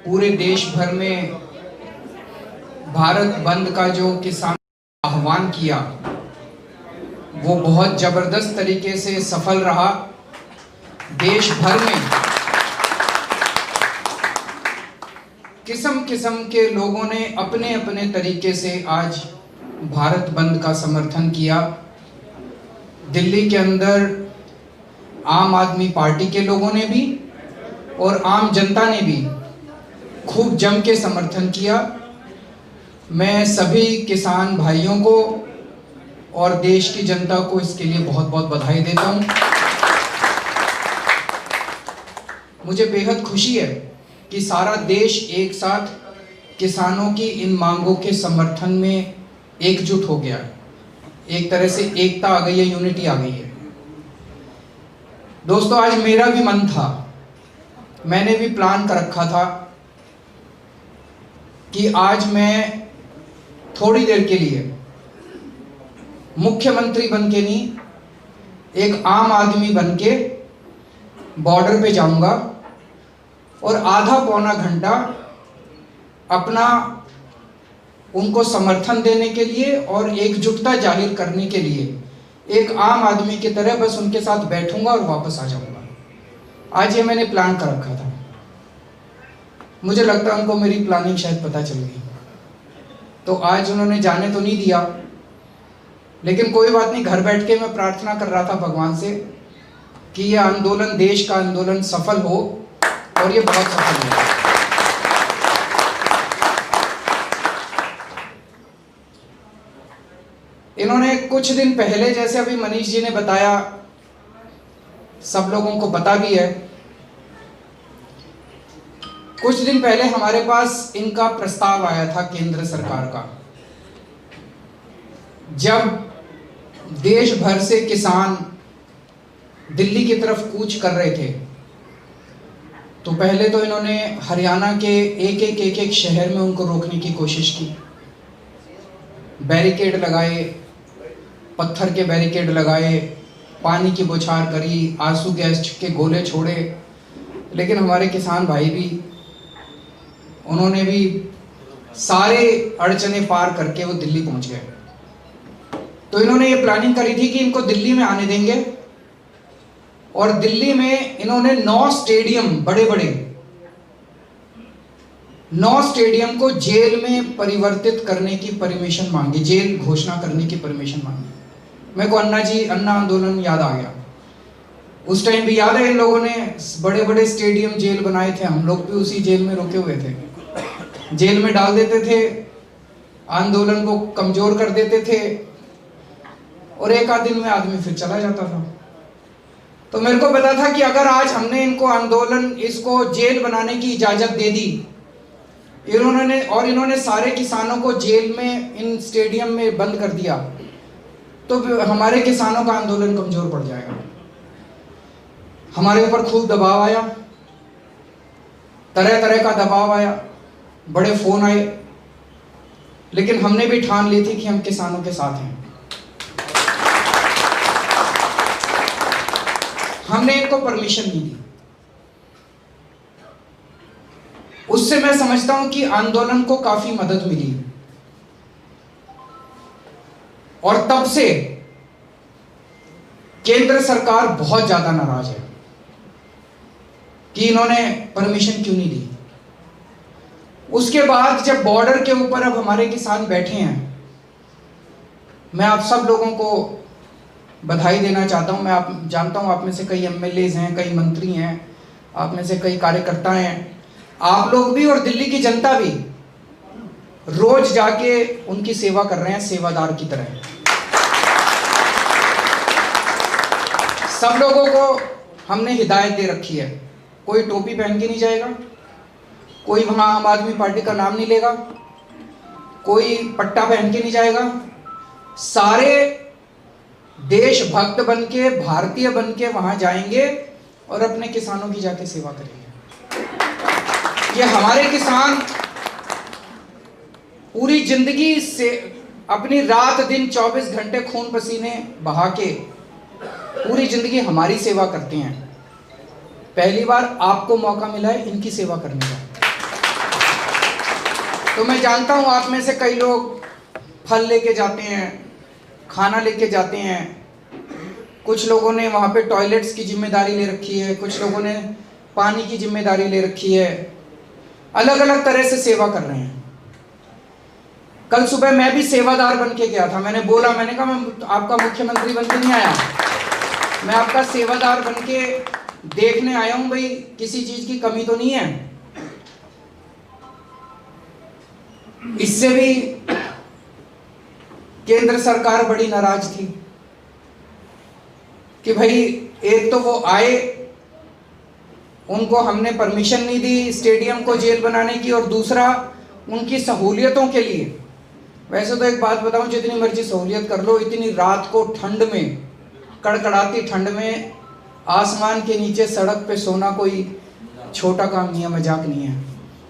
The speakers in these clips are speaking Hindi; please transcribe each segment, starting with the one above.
पूरे देश भर में भारत बंद का जो किसान आह्वान किया वो बहुत जबरदस्त तरीके से सफल रहा। देश भर में किस्म किस्म के लोगों ने अपने अपने तरीके से आज भारत बंद का समर्थन किया। दिल्ली के अंदर आम आदमी पार्टी के लोगों ने भी और आम जनता ने भी खूब जम के समर्थन किया। मैं सभी किसान भाइयों को और देश की जनता को इसके लिए बहुत बहुत बधाई देता हूं। मुझे बेहद खुशी है कि सारा देश एक साथ किसानों की इन मांगों के समर्थन में एकजुट हो गया है। एक तरह से एकता आ गई है, यूनिटी आ गई है। दोस्तों, आज मेरा भी मन था, मैंने भी प्लान कर रखा था कि आज मैं थोड़ी देर के लिए मुख्यमंत्री बन के नहीं, एक आम आदमी बन के बॉर्डर पे जाऊंगा और आधा पौना घंटा अपना उनको समर्थन देने के लिए और एकजुटता जाहिर करने के लिए एक आम आदमी की तरह बस उनके साथ बैठूंगा और वापस आ जाऊंगा। आज ये मैंने प्लान कर रखा था। मुझे लगता है उनको मेरी प्लानिंग शायद पता चल गई, तो आज उन्होंने जाने तो नहीं दिया, लेकिन कोई बात नहीं। घर बैठ के मैं प्रार्थना कर रहा था भगवान से कि यह आंदोलन, देश का आंदोलन सफल हो, और ये बहुत सफल हुआ। इन्होंने कुछ दिन पहले, जैसे अभी मनीष जी ने बताया, सब लोगों को पता भी है, कुछ दिन पहले हमारे पास इनका प्रस्ताव आया था केंद्र सरकार का। जब देश भर से किसान दिल्ली की तरफ कूच कर रहे थे, तो पहले तो इन्होंने हरियाणा के एक एक शहर में उनको रोकने की कोशिश की। बैरिकेड लगाए, पत्थर के बैरिकेड लगाए, पानी की बौछार करी, आंसू गैस के गोले छोड़े, लेकिन हमारे किसान भाई भी, उन्होंने भी सारे अड़चने पार करके वो दिल्ली पहुंच गए। तो इन्होंने ये प्लानिंग करी थी कि इनको दिल्ली में आने देंगे, और दिल्ली में इन्होंने 9 स्टेडियम, बड़े बड़े 9 स्टेडियम को जेल में परिवर्तित करने की परमिशन मांगी, जेल घोषणा करने की परमिशन मांगी। मेरे को अन्ना आंदोलन याद आ गया। उस टाइम भी याद है, इन लोगों ने बड़े बड़े स्टेडियम, जेल बनाए थे। हम लोग भी उसी जेल में रुके हुए थे। जेल में डाल देते थे, आंदोलन को कमजोर कर देते थे, और एक आध दिन में आदमी फिर चला जाता था। तो मेरे को पता था कि अगर आज हमने इनको आंदोलन, इसको जेल बनाने की इजाजत दे दी, इन्होंने सारे किसानों को जेल में, इन स्टेडियम में बंद कर दिया, तो हमारे किसानों का आंदोलन कमजोर पड़ जाएगा। हमारे ऊपर खूब दबाव आया, तरह तरह का दबाव आया, बड़े फोन आए, लेकिन हमने भी ठान ली थी कि हम किसानों के साथ हैं। हमने इनको परमिशन नहीं दी। उससे मैं समझता हूं कि आंदोलन को काफी मदद मिली, और तब से केंद्र सरकार बहुत ज्यादा नाराज है कि इन्होंने परमिशन क्यों नहीं दी। उसके बाद जब बॉर्डर के ऊपर अब हमारे किसान बैठे हैं, मैं आप सब लोगों को बधाई देना चाहता हूं। मैं जानता हूं आप में से कई एमएलएज हैं, कई मंत्री हैं, आप में से कई कार्यकर्ता हैं, आप लोग भी और दिल्ली की जनता भी रोज जाके उनकी सेवा कर रहे हैं, सेवादार की तरह। सब लोगों को हमने हिदायत दे रखी है, कोई टोपी पहन के नहीं जाएगा, कोई वहां आम आदमी पार्टी का नाम नहीं लेगा, कोई पट्टा पहन के नहीं जाएगा। सारे देशभक्त बन के, भारतीय बन के वहां जाएंगे और अपने किसानों की जाके सेवा करेंगे। ये हमारे किसान पूरी जिंदगी से अपनी रात दिन 24 घंटे खून पसीने बहा के पूरी जिंदगी हमारी सेवा करते हैं। पहली बार आपको मौका मिला है इनकी सेवा करने का। तो मैं जानता हूँ आप में से कई लोग फल लेके जाते हैं, खाना लेके जाते हैं, कुछ लोगों ने वहाँ पे टॉयलेट्स की जिम्मेदारी ले रखी है, कुछ लोगों ने पानी की जिम्मेदारी ले रखी है, अलग अलग तरह से सेवा कर रहे हैं। कल सुबह मैं भी सेवादार बन के गया था। मैंने बोला, मैंने कहा मैं आपका मुख्यमंत्री बन के नहीं आया, मैं आपका सेवादार बन के देखने आया हूं भाई किसी चीज की कमी तो नहीं है। इससे भी केंद्र सरकार बड़ी नाराज थी कि भाई एक तो वो आए, उनको हमने परमिशन नहीं दी स्टेडियम को जेल बनाने की, और दूसरा उनकी सहूलियतों के लिए, वैसे तो एक बात बताऊं, जितनी मर्जी सहूलियत कर लो, इतनी रात को ठंड में, कड़कड़ाती ठंड में आसमान के नीचे सड़क पे सोना कोई छोटा काम नहीं है, मजाक नहीं है।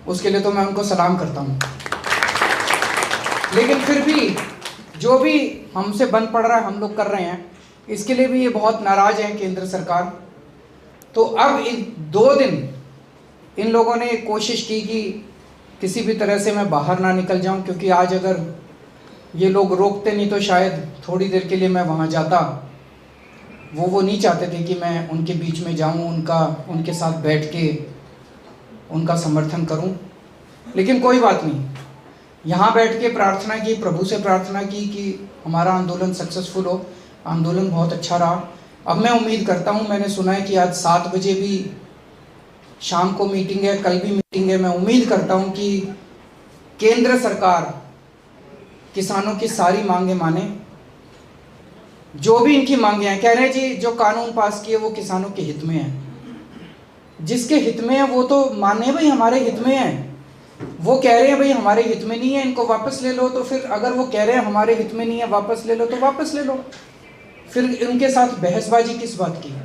उसके लिए तो मैं उनको सलाम करता हूं। लेकिन फिर भी जो भी हमसे बन पड़ रहा है हम लोग कर रहे हैं, इसके लिए भी ये बहुत नाराज है केंद्र सरकार। तो अब इन 2 दिन इन लोगों ने कोशिश की कि किसी भी तरह से मैं बाहर ना निकल जाऊं, क्योंकि आज अगर ये लोग रोकते नहीं तो शायद थोड़ी देर के लिए मैं वहाँ जाता। वो नहीं चाहते थे कि मैं उनके बीच में जाऊँ, उनके साथ बैठ के उनका समर्थन करूँ। लेकिन कोई बात नहीं, यहाँ बैठ के प्रार्थना की, प्रभु से प्रार्थना की कि हमारा आंदोलन सक्सेसफुल हो। आंदोलन बहुत अच्छा रहा। अब मैं उम्मीद करता हूँ, मैंने सुना है कि आज 7 बजे भी शाम को मीटिंग है, कल भी मीटिंग है। मैं उम्मीद करता हूँ कि केंद्र सरकार किसानों की सारी मांगें माने। जो भी इनकी मांगे हैं, कह रहे हैं जी जो कानून पास किए वो किसानों के हित में है। जिसके हित में है वो तो माने भाई हमारे हित में है। वो कह रहे हैं भाई हमारे हित में नहीं है, इनको वापस ले लो। तो फिर अगर वो कह रहे हैं हमारे हित में नहीं है, वापस ले लो, तो वापस ले लो। फिर उनके साथ बहसबाजी किस बात की है?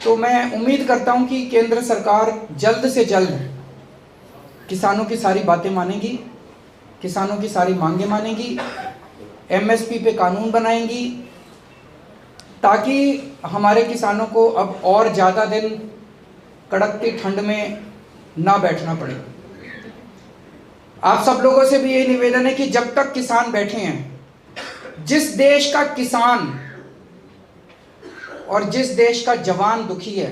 तो मैं उम्मीद करता हूं कि केंद्र सरकार जल्द से जल्द किसानों की सारी बातें मानेगी, किसानों की सारी मांगें मानेगी, एमएसपी पे कानून बनाएंगी, ताकि हमारे किसानों को अब और ज़्यादा दिन कड़कती ठंड में ना बैठना पड़े। आप सब लोगों से भी यही निवेदन है कि जब तक किसान बैठे हैं, जिस देश का किसान और जिस देश का जवान दुखी है,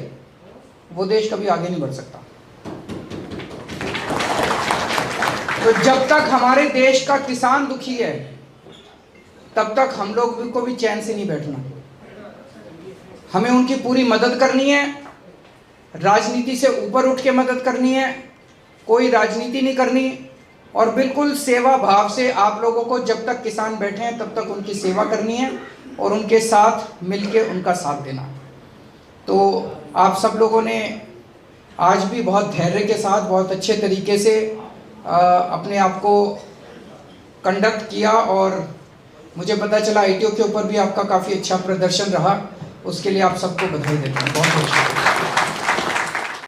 वो देश कभी आगे नहीं बढ़ सकता। तो जब तक हमारे देश का किसान दुखी है, तब तक हम लोग को भी चैन से नहीं बैठना। हमें उनकी पूरी मदद करनी है, राजनीति से ऊपर उठ के मदद करनी है, कोई राजनीति नहीं करनी, और बिल्कुल सेवा भाव से आप लोगों को जब तक किसान बैठे हैं तब तक उनकी सेवा करनी है और उनके साथ मिलके उनका साथ देना। तो आप सब लोगों ने आज भी बहुत धैर्य के साथ, बहुत अच्छे तरीके से अपने आप को कंडक्ट किया, और मुझे पता चला ITO के ऊपर भी आपका काफ़ी अच्छा प्रदर्शन रहा। उसके लिए आप सबको बधाई देता हूँ। बहुत बहुत शुक्रिया।